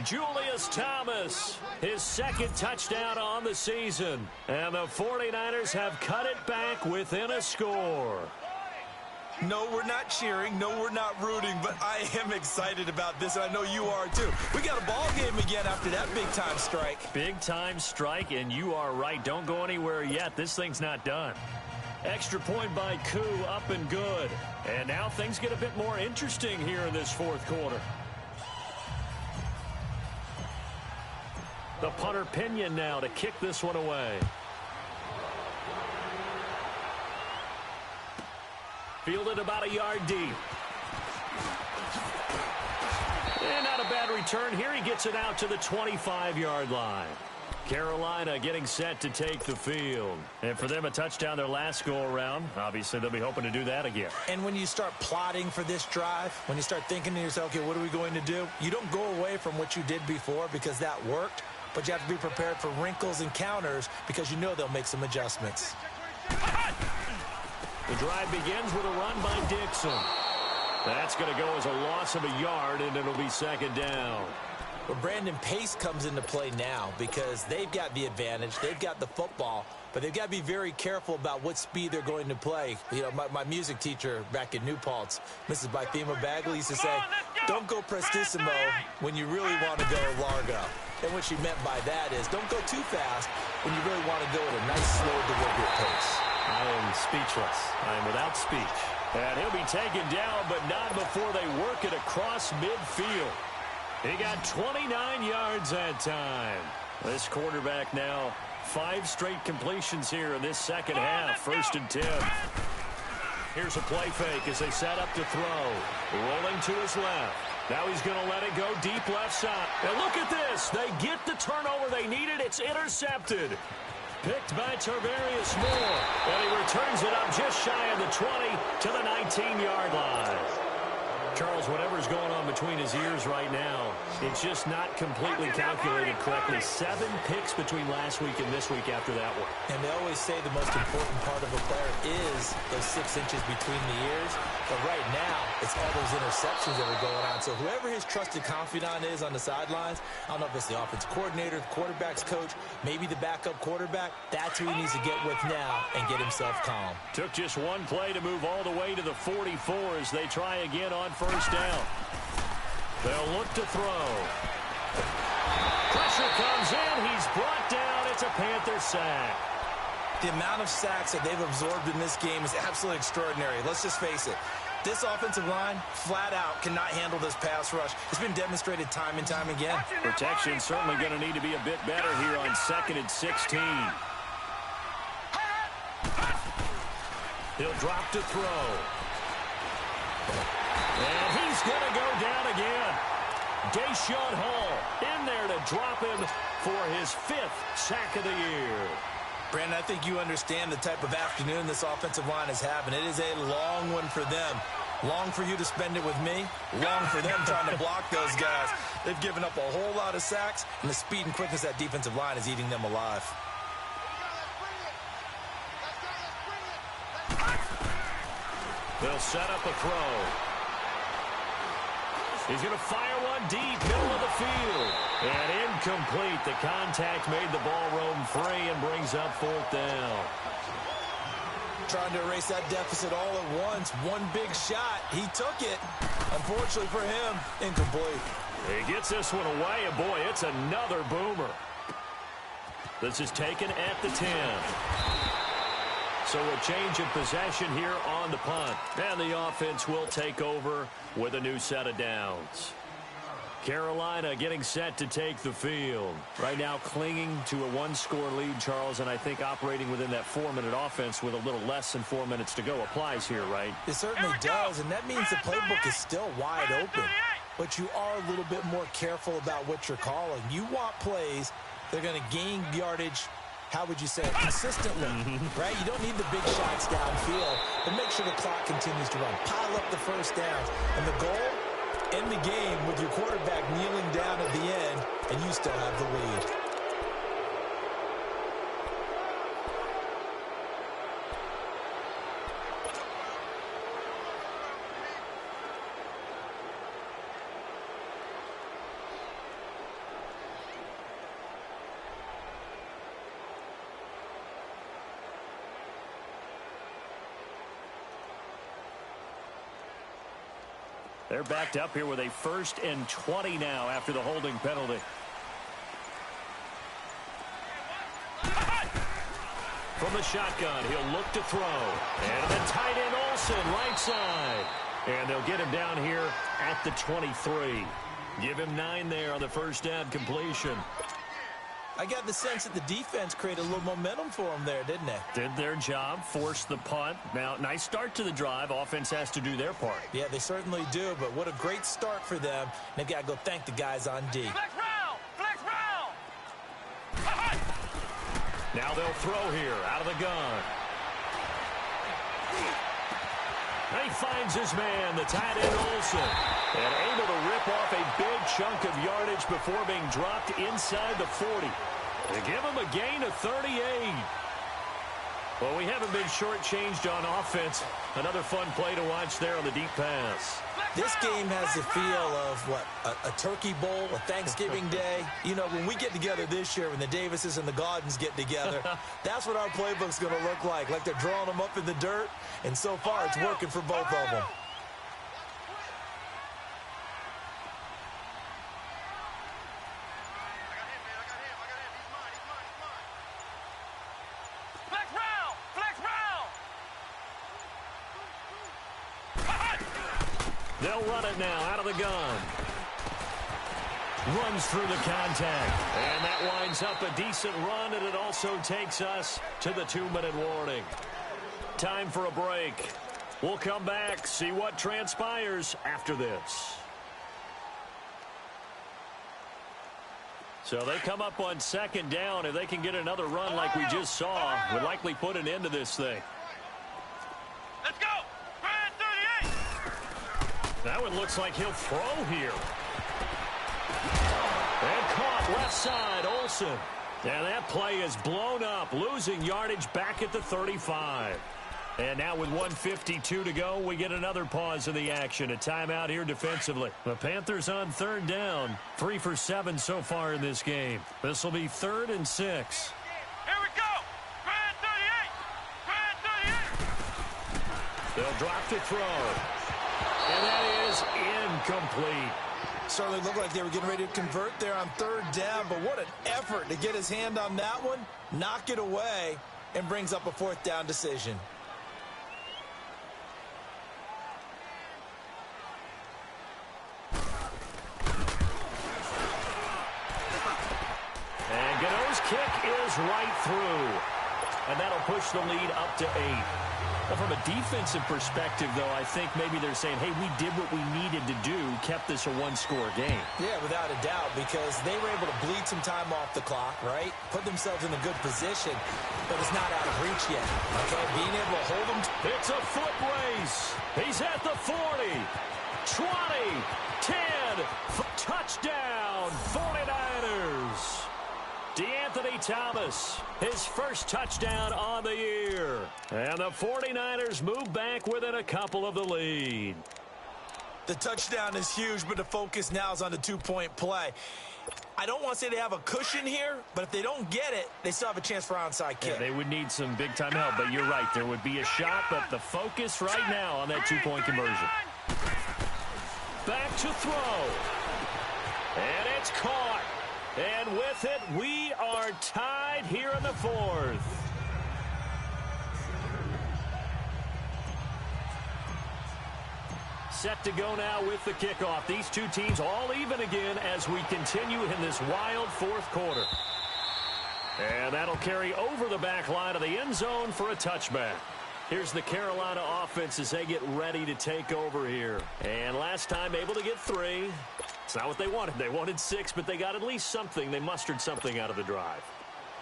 Julius Thomas, his 2nd touchdown on the season. And the 49ers have cut it back within a score. No, we're not cheering. No, we're not rooting, but I am excited about this, and I know you are too. We got a ball game again after that big-time strike. Big-time strike, and you are right. Don't go anywhere yet. This thing's not done. Extra point by Koo, up and good. And now things get a bit more interesting here in this fourth quarter. The punter Pinion now to kick this one away. Fielded about a yard deep. And not a bad return here. He gets it out to the 25-yard line. Carolina getting set to take the field. And for them, a touchdown their last go-around. Obviously, they'll be hoping to do that again. And when you start plotting for this drive, when you start thinking to yourself, okay, what are we going to do? You don't go away from what you did before because that worked, but you have to be prepared for wrinkles and counters because you know they'll make some adjustments. The drive begins with a run by Dixon. That's going to go as a loss of a yard, and it'll be second down. But Brandon, pace comes into play now because they've got the advantage. They've got the football, but they've got to be very careful about what speed they're going to play. You know, my music teacher back in New Paltz, Mrs. Bythema Bagley, used to say, don't go prestissimo when you really want to go largo. And what she meant by that is don't go too fast when you really want to go at a nice, slow, deliberate pace. I am speechless. I am without speech. And he'll be taken down, but not before they work it across midfield. He got 29 yards that time. This quarterback now 5 straight completions here in this second half. 1st and 10. Here's a play fake as they set up to throw. Rolling to his left. Now he's going to let it go deep left side. And look at this. They get the turnover they needed. It's intercepted. Picked by Tarvarius Moore. And he returns it up just shy of the 20 to the 19-yard line. Charles, whatever's going on between his ears right now, it's just not completely calculated correctly. 7 picks between last week and this week after that one. And they always say the most important part of a player is those 6 inches between the ears. But right now, it's all those interceptions that are going on. So whoever his trusted confidant is on the sidelines, I don't know if it's the offensive coordinator, the quarterback's coach, maybe the backup quarterback, that's who he needs to get with now and get himself calm. Took just one play to move all the way to the 44 as they try again on first down. They'll look to throw. Pressure comes in. He's brought down. It's a Panther sack. The amount of sacks that they've absorbed in this game is absolutely extraordinary. Let's just face it. This offensive line, flat out, cannot handle this pass rush. It's been demonstrated time and time again. Protection certainly going to need to be a bit better here on 2nd and 16. He'll drop to throw. And he's going to go down again. Deshaun Hall in there to drop him for his 5th sack of the year. Brandon, I think you understand the type of afternoon this offensive line is having. It is a long one for them. Long for you to spend it with me. Long for them trying to block those guys. They've given up a whole lot of sacks, and the speed and quickness of that defensive line is eating them alive. They'll set up a throw. He's going to fire one deep, middle of the field. And incomplete. The contact made the ball roam free and brings up 4th down. Trying to erase that deficit all at once. One big shot. He took it. Unfortunately for him, incomplete. He gets this one away, and boy, it's another boomer. This is taken at the 10. So a change of possession here on the punt. And the offense will take over with a new set of downs. Carolina getting set to take the field. Right now clinging to a 1-score lead, Charles, and I think operating within that 4-minute offense with a little less than 4 minutes to go applies here, right? It certainly does, and that means the playbook is still wide open. But you are a little bit more careful about what you're calling. You want plays that are going to gain yardage, how would you say it, consistently, right? You don't need the big shots downfield, but make sure the clock continues to run. Pile up the first downs. And the goal, end the game with your quarterback kneeling down at the end, and you still have the lead. They're backed up here with a 1st and 20 now after the holding penalty. From the shotgun, he'll look to throw. And the tight end Olsen, right side. And they'll get him down here at the 23. Give him 9 there on the first down completion. I got the sense that the defense created a little momentum for them there, didn't they? Did their job, forced the punt. Now, nice start to the drive. Offense has to do their part. Yeah, they certainly do, but what a great start for them. They've got to go thank the guys on D. Flex round! Flex round! Now they'll throw here out of the gun. And he finds his man, the tight end Olsen, and able to rip off a big chunk of yardage before being dropped inside the 40. They give him a gain of 38. Well, we haven't been shortchanged on offense. Another fun play to watch there on the deep pass. This game has the feel of, what, a turkey bowl, a Thanksgiving Day. You know, when we get together this year, when the Davises and the Gaudens get together, that's what our playbook's going to look like they're drawing them up in the dirt, and so far it's working for both of them. They'll run it now out of the gun. Runs through the contact. And that winds up a decent run, and it also takes us to the 2-minute warning. Time for a break. We'll come back, see what transpires after this. So they come up on 2nd down. If they can get another run like we just saw, would likely put an end to this thing. Let's go! That one looks like he'll throw here. And caught left side, Olsen. And that play is blown up, losing yardage back at the 35. And now with 1:52 to go, we get another pause in the action. A timeout here defensively. The Panthers on 3rd down. 3 for 7 so far in this game. This will be 3rd and 6. Here we go! Grand 38! They'll drop to throw. And that is incomplete. Certainly looked like they were getting ready to convert there on 3rd down, but what an effort to get his hand on that one, knock it away, and brings up a 4th down decision. And Gano's kick is right through. And that'll push the lead up to 8. Well, from a defensive perspective, though, I think maybe they're saying, hey, we did what we needed to do, kept this a 1-score game. Yeah, without a doubt, because they were able to bleed some time off the clock, right? Put themselves in a good position, but it's not out of reach yet, okay? Being able to hold them. It's a foot race. He's at the 40, 20, 10, touchdown, 49ers. DeAnthony Thomas, his first touchdown on the year. And the 49ers move back within a couple of the lead. The touchdown is huge, but the focus now is on the 2-point play. I don't want to say they have a cushion here, but if they don't get it, they still have a chance for onside kick. Yeah, they would need some big-time help, but you're right. There would be a shot, but the focus right now on that 2-point conversion. Back to throw. And it's caught. And with it, we are tied here in the 4th. Set to go now with the kickoff. These two teams all even again as we continue in this wild 4th quarter. And that'll carry over the back line of the end zone for a touchback. Here's the Carolina offense as they get ready to take over here. And last time able to get 3. It's not what they wanted. They wanted 6, but they got at least something. They mustered something out of the drive.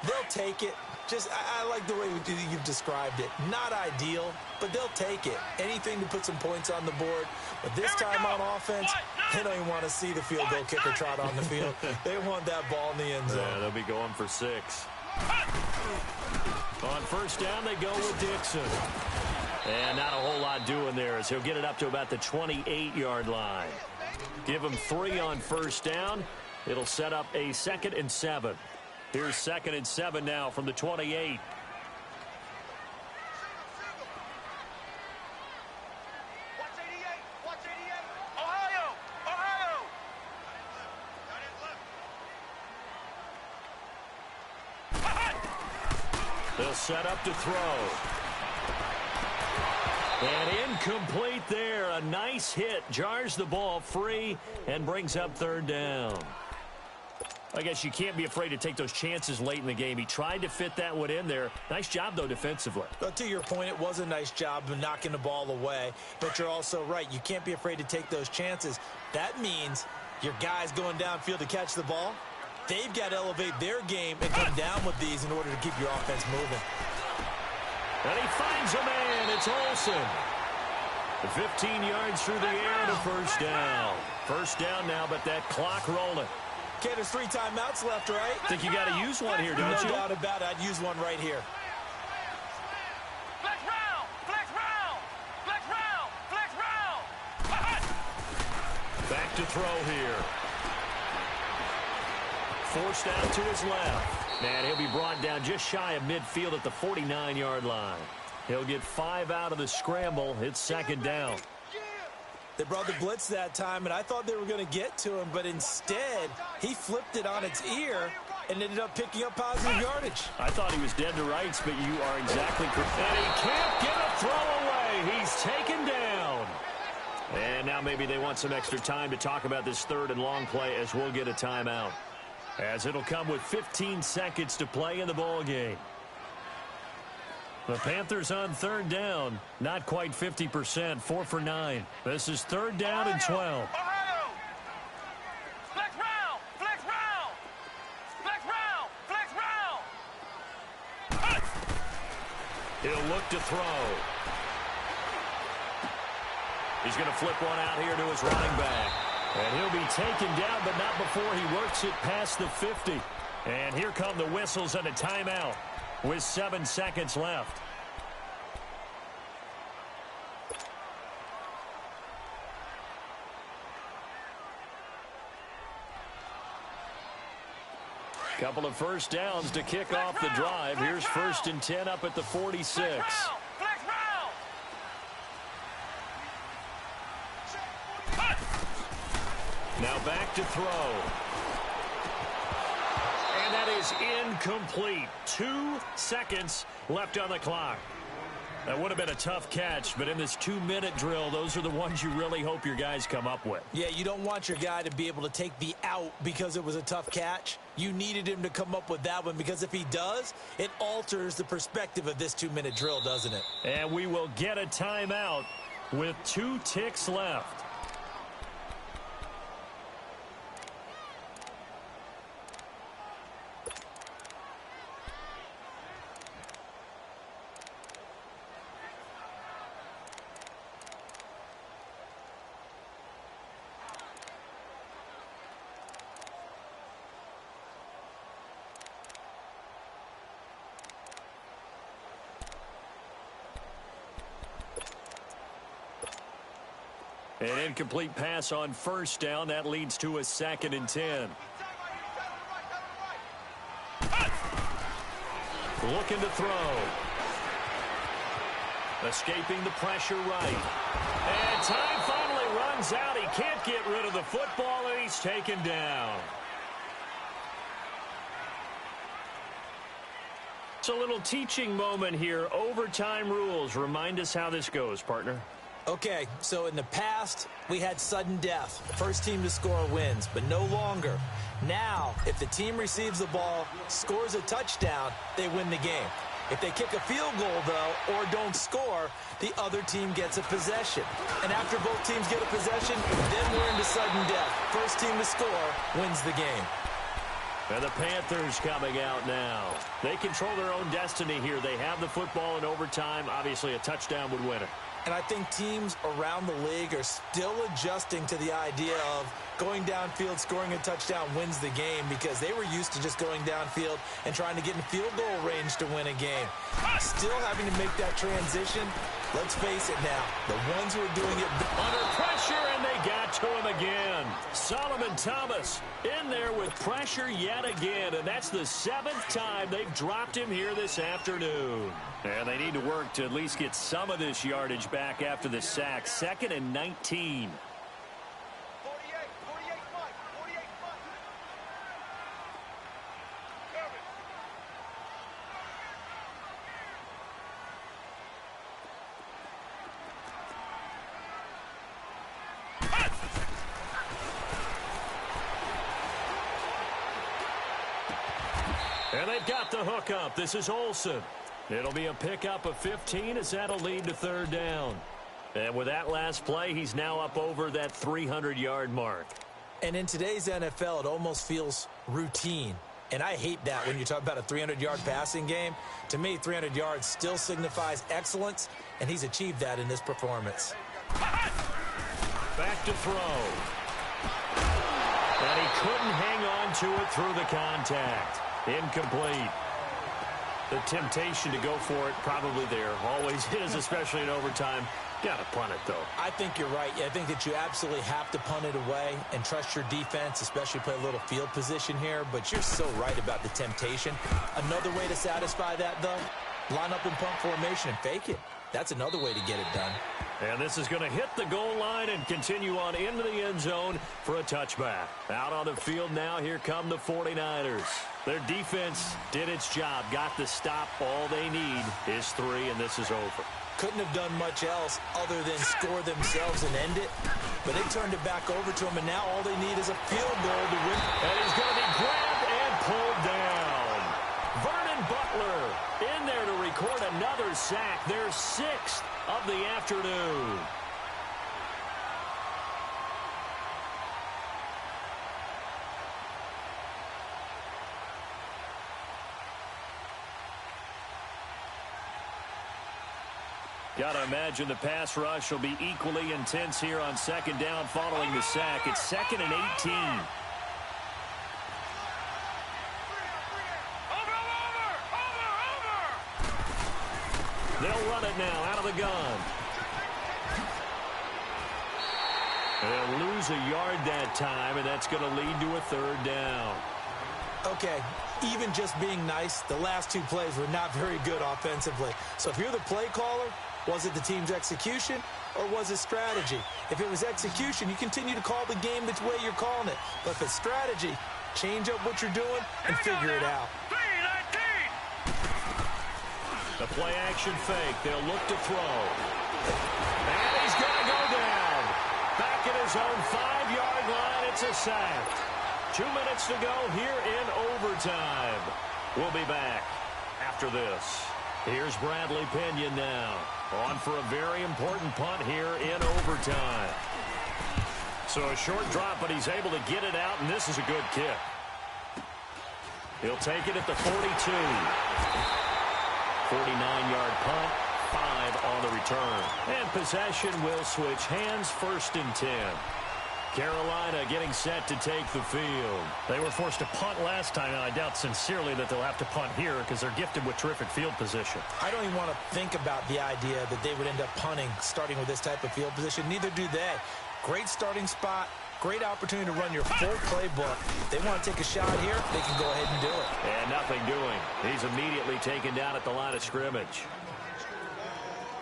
They'll take it. I like the way you've described it. Not ideal, but they'll take it. Anything to put some points on the board. But this time on offense, they don't even want to see the field goal kicker trot on the field. They want that ball in the end zone. Yeah, they'll be going for 6. On first down, they go with Dixon. And not a whole lot doing there as he'll get it up to about the 28-yard line. Give him 3 on first down. It'll set up a 2nd and 7. Here's 2nd and 7 now from the 28. Watch 88! Watch 88! Ohio! They'll set up to throw. And incomplete there. A nice hit. Jars the ball free and brings up third down. I guess you can't be afraid to take those chances late in the game. He tried to fit that one in there. Nice job, though, defensively. But to your point, it was a nice job of knocking the ball away. But you're also right. You can't be afraid to take those chances. That means your guys going downfield to catch the ball, they've got to elevate their game and come down with these in order to keep your offense moving. And he finds a man. It's Olsen. 15 yards through the air to first down. First down now, but that clock rolling. Okay, there's 3 timeouts left, right? Think you got to use one here, don't you? No doubt about it. I'd use one right here. Flex round! Flex round! Flex round! Flex round! Back to throw here. Forced out to his left. And he'll be brought down just shy of midfield at the 49-yard line. He'll get 5 out of the scramble. It's second down. They brought the blitz that time, and I thought they were going to get to him, but instead, he flipped it on its ear and ended up picking up positive yardage. I thought he was dead to rights, but you are exactly correct. And he can't get a throw away. He's taken down. And now maybe they want some extra time to talk about this third and long play as we'll get a timeout. As it'll come with 15 seconds to play in the ball game. The Panthers on third down, not quite 50%, 4 for 9. This is third down and 12. Ohio! Flex round! Flex round! Flex round! Flex round! He'll look to throw. He's going to flip one out here to his running back. And he'll be taken down, but not before he works it past the 50. And here come the whistles and a timeout with 7 seconds left. Couple of first downs to kick off the drive. Here's first and 10 up at the 46. Flex round! Now back to throw. And that is incomplete. 2 seconds left on the clock. That would have been a tough catch, but in this 2-minute drill, those are the ones you really hope your guys come up with. Yeah, you don't want your guy to be able to take the out because it was a tough catch. You needed him to come up with that one because if he does, it alters the perspective of this 2-minute drill, doesn't it? And we will get a timeout with 2 ticks left. An incomplete pass on first down. That leads to a 2nd and 10. Looking to throw. Escaping the pressure right. And time finally runs out. He can't get rid of the football, and he's taken down. It's a little teaching moment here. Overtime rules. Remind us how this goes, partner. Okay, so in the past, we had sudden death. The first team to score wins, but no longer. Now, if the team receives the ball, scores a touchdown, they win the game. If they kick a field goal, though, or don't score, the other team gets a possession. And after both teams get a possession, then we're into sudden death. First team to score wins the game. And the Panthers coming out now. They control their own destiny here. They have the football in overtime. Obviously, a touchdown would win it. And I think teams around the league are still adjusting to the idea of going downfield, scoring a touchdown wins the game because they were used to just going downfield and trying to get in field goal range to win a game. Still having to make that transition. Let's face it now, the ones who are doing it under pressure, and they got to him again. Solomon Thomas in there with pressure yet again, and that's the 7th time they've dropped him here this afternoon. And they need to work to at least get some of this yardage back after the sack. 2nd and 19. And they've got the hook up. This is Olsen. It'll be a pickup of 15 as that'll lead to third down. And with that last play, he's now up over that 300-yard mark. And in today's NFL, it almost feels routine. And I hate that when you talk about a 300-yard passing game. To me, 300 yards still signifies excellence, and he's achieved that in this performance. Back to throw. And he couldn't hang on to it through the contact. Incomplete. The temptation to go for it probably there. Always is, especially in overtime. Got to punt it, though. I think you're right. I think that you absolutely have to punt it away and trust your defense, especially play a little field position here. But you're so right about the temptation. Another way to satisfy that, though, line up in punt formation and fake it. That's another way to get it done. And this is going to hit the goal line and continue on into the end zone for a touchback. Out on the field now, here come the 49ers. Their defense did its job, got the stop. All they need is 3, and this is over. Couldn't have done much else other than score themselves and end it. But they turned it back over to him, and now all they need is a field goal to win. And he's going to be grabbed and pulled down. Vernon Butler in there to record another sack. Their 6th of the afternoon. Got to imagine the pass rush will be equally intense here on second down following the sack. It's 2nd and 18. They'll run it now out of the gun. They'll lose a yard that time, and that's going to lead to a third down. Okay, even just being nice, the last 2 plays were not very good offensively. So if you're the play caller, was it the team's execution or was it strategy? If it was execution, you continue to call the game the way you're calling it. But if it's strategy, change up what you're doing and figure it out. The play action fake. They'll look to throw. And he's going to go down. Back at his own 5-yard line. It's a sack. 2 minutes to go here in overtime. We'll be back after this. Here's Bradley Pinion now. On for a very important punt here in overtime. So a short drop, but he's able to get it out, and this is a good kick. He'll take it at the 42. 49-yard punt, 5 on the return. And possession will switch hands, 1st and 10. Carolina getting set to take the field. They were forced to punt last time, and I doubt sincerely that they'll have to punt here because they're gifted with terrific field position. I don't even want to think about the idea that they would end up punting starting with this type of field position. Neither do they. Great starting spot, great opportunity to run your full playbook. If they want to take a shot here, they can go ahead and do it. And nothing doing. He's immediately taken down at the line of scrimmage.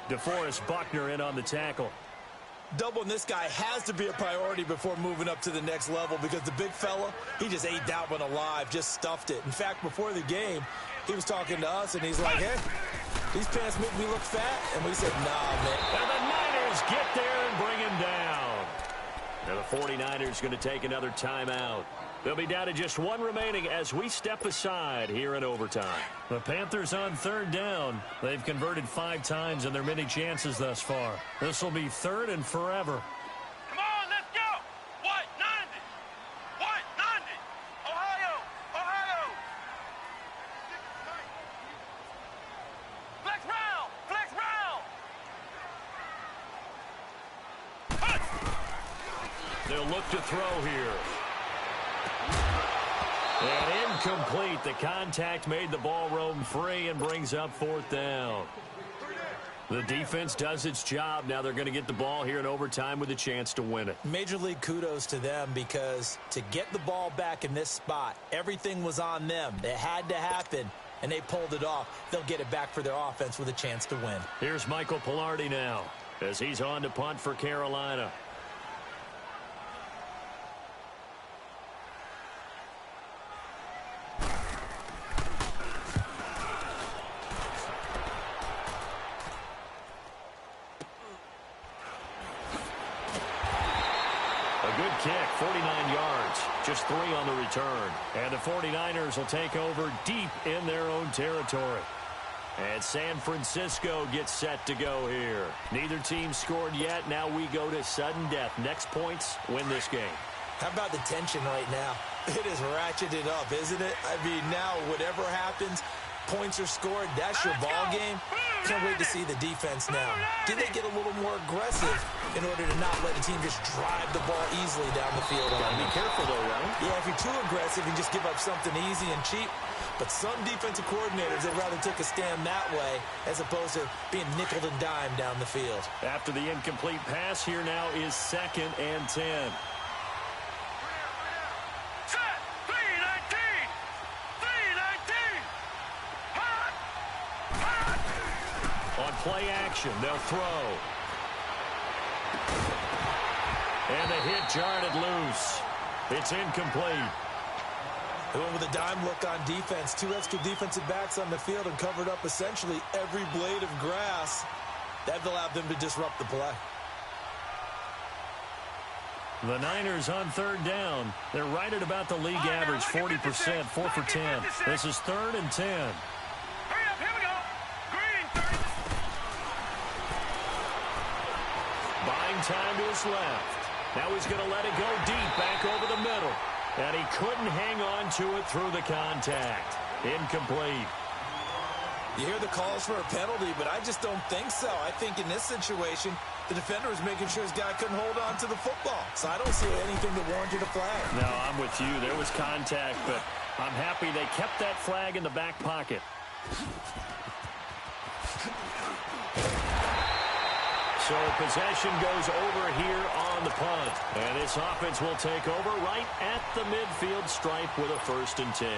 DeForest Buckner in on the tackle. Doubling this guy has to be a priority before moving up to the next level because the big fella, he just ate that one alive, just stuffed it. In fact, before the game, he was talking to us, and he's like, hey, these pants make me look fat. And we said, nah, man. And the Niners get there and bring him down. And the 49ers going to take another timeout. They'll be down to just 1 remaining as we step aside here in overtime. The Panthers on 3rd down. They've converted 5 times in their many chances thus far. This will be 3rd and forever. Come on, let's go. White 90. White 90. Ohio. Ohio. Flex round. Flex round. They'll look to throw here. And incomplete. The contact made the ball roam free and brings up 4th down. The defense does its job. Now they're going to get the ball here in overtime with a chance to win it. Major league kudos to them because to get the ball back in this spot, everything was on them. It had to happen, and they pulled it off. They'll get it back for their offense with a chance to win. Here's Michael Palardy now as he's on to punt for Carolina. Kick 49 yards, just 3 on the return. And the 49ers will take over deep in their own territory. And San Francisco gets set to go here. Neither team scored yet. Now we go to sudden death. Next points win this game. How about the tension right now? It is ratcheted up, isn't it? I mean, now whatever happens, points are scored. That's your ball game. Can't wait to see the defense now. Do they get a little more aggressive in order to not let a team just drive the ball easily down the field? Gotta be careful, though, right? Yeah, if you're too aggressive and just give up something easy and cheap. But some defensive coordinators, they'd rather take a stand that way as opposed to being nickel and dime down the field. After the incomplete pass, here now is 2nd and 10. On play action, they'll throw. And the hit jarred it loose. It's incomplete. They went with a dime look on defense. 2 extra defensive backs on the field and covered up essentially every blade of grass. That allowed them to disrupt the play. The Niners on 3rd down. They're right at about the league average, 40%, 4 for 10. This is 3rd and 10. Hurry up, here we go. Green, 30. Buying time to his left. Now he's going to let it go deep back over the middle. And he couldn't hang on to it through the contact. Incomplete. You hear the calls for a penalty, but I just don't think so. I think in this situation, the defender was making sure his guy couldn't hold on to the football. So I don't see anything that warranted a flag. No, I'm with you. There was contact, but I'm happy they kept that flag in the back pocket. So possession goes over here on the punt. And this offense will take over right at the midfield stripe with a 1st and 10.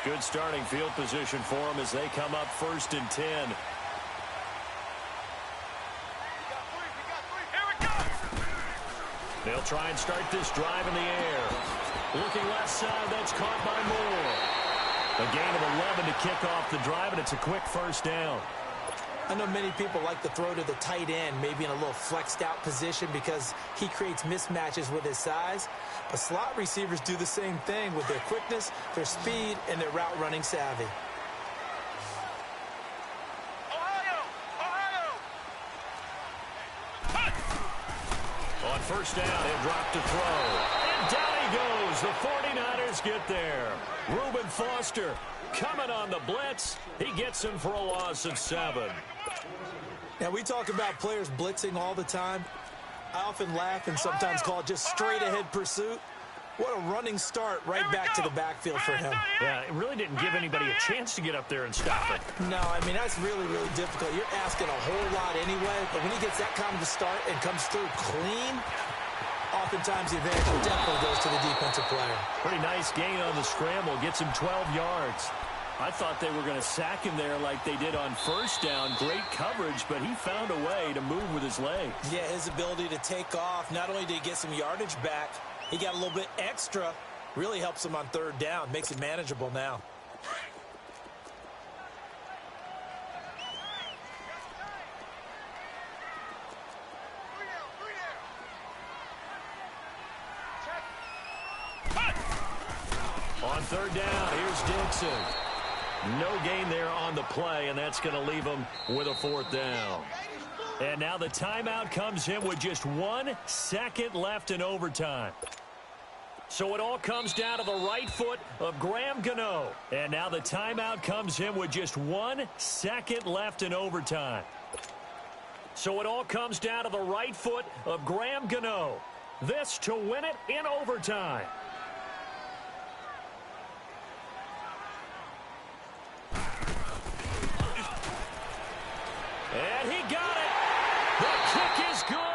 Good starting field position for them as they come up 1st and 10. Here we go. They'll try and start this drive in the air. Looking left side, that's caught by Moore. A gain of 11 to kick off the drive, and it's a quick 1st down. I know many people like to throw to the tight end, maybe in a little flexed out position because he creates mismatches with his size. But slot receivers do the same thing with their quickness, their speed, and their route running savvy. Ohio! On 1st down, he'll drop to throw. And down he goes. The 49ers get there. Reuben Foster coming on the blitz. He gets him for a loss of 7. Now, we talk about players blitzing all the time. I often laugh and sometimes call it just straight-ahead pursuit. What a running start right back to the backfield for him. Yeah, it really didn't give anybody a chance to get up there and stop it. No, I mean, that's really, really difficult. You're asking a whole lot anyway, but when he gets that kind of a start and comes through clean, oftentimes the advantage definitely goes to the defensive player. Pretty nice gain on the scramble. Gets him 12 yards. I thought they were going to sack him there like they did on 1st down. Great coverage, but he found a way to move with his legs. Yeah, his ability to take off, not only did he get some yardage back, he got a little bit extra. Really helps him on 3rd down. Makes it manageable now. On 3rd down, here's Dixon. No gain there on the play, and that's going to leave him with a 4th down. And now the timeout comes in with just 1 second left in overtime. So it all comes down to the right foot of Graham Gano. And now the timeout comes in with just 1 second left in overtime. So it all comes down to the right foot of Graham Gano. This to win it in overtime. And he got it. The kick is good.